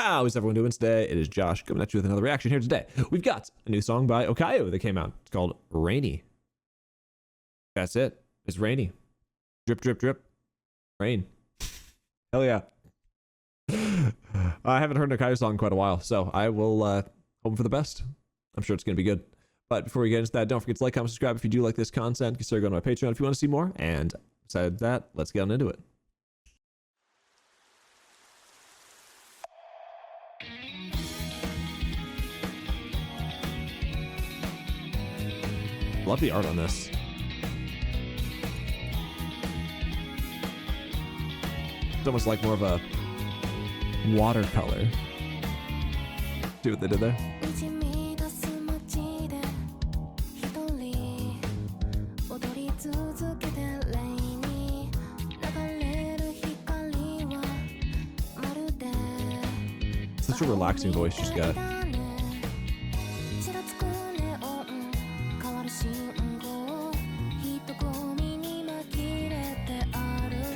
How is everyone doing today? It is Josh coming at you with another reaction here today. We've got a new song by Okayu that came out. It's called Rainy. That's it. It's rainy. Drip, drip, drip. Rain. Hell yeah. I haven't heard an Okayu song in quite a while, so I will hope for the best. I'm sure it's going to be good. But before we get into that, don't forget to like, comment, subscribe if you do like this content. Consider going to my Patreon if you want to see more. And besides that, let's get on into it. Love the art on this. It's almost like more of a watercolor. See what they did there? Such a relaxing voice she's got.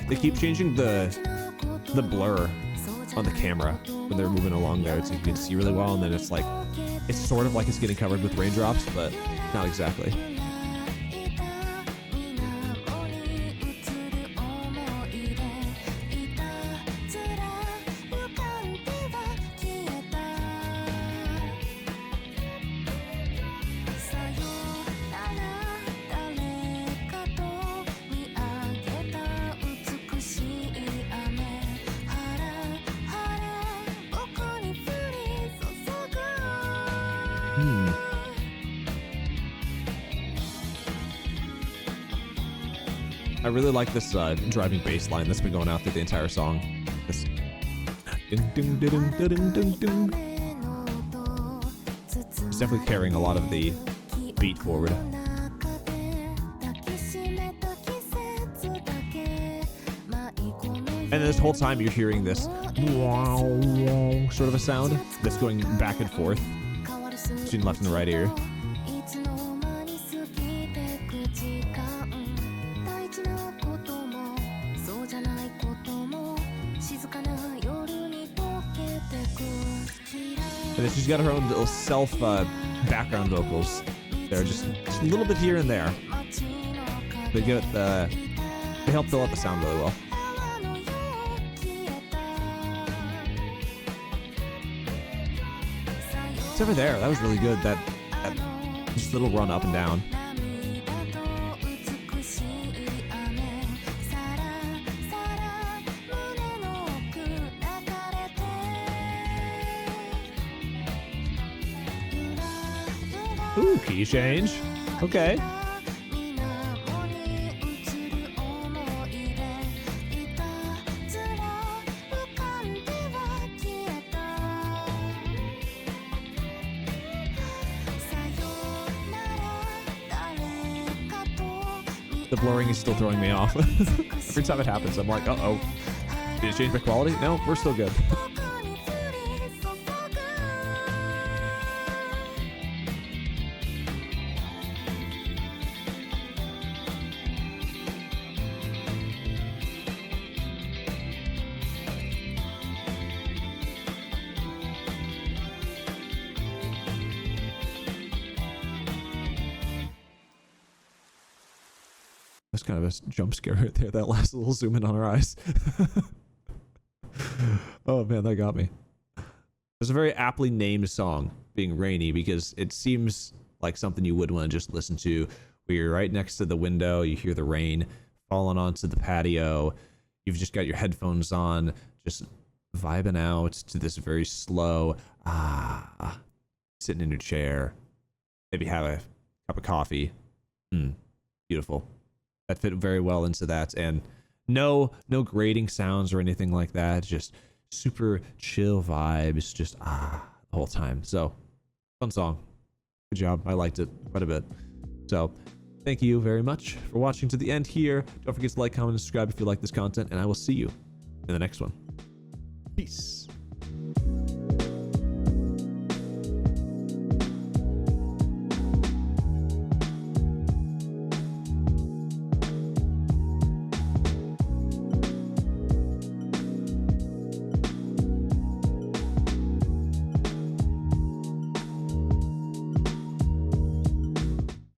They keep changing the blur on the camera when they're moving along there, so you can see really well, and then it's like, it's sort of like it's getting covered with raindrops, but not exactly. I really like this driving bass line that's been going out through the entire song. This it's definitely carrying a lot of the beat forward. And this whole time you're hearing this sort of a sound that's going back and forth between left and right ear. And then she's got her own little self background vocals. They're just a little bit here and there. They help fill out the sound really well. It's over there. That was really good. That just little run up and down. Ooh, key change. Okay. The blurring is still throwing me off. Every time it happens, I'm like, uh-oh. Did it change my quality? No, we're still good. That's kind of a jump scare right there. That last little zoom in on her eyes. Oh man, that got me. It's a very aptly named song, being rainy, because it seems like something you would want to just listen to where you're right next to the window, you hear the rain falling onto the patio, you've just got your headphones on, just vibing out to this very slow, sitting in your chair, maybe have a cup of coffee. Beautiful. That fit very well into that, and no grating sounds or anything like that. Just super chill vibes, just the whole time. So, fun song. Good job. I liked it quite a bit. So, thank you very much for watching to the end here. Don't forget to like, comment, and subscribe if you like this content, and I will see you in the next one. Peace.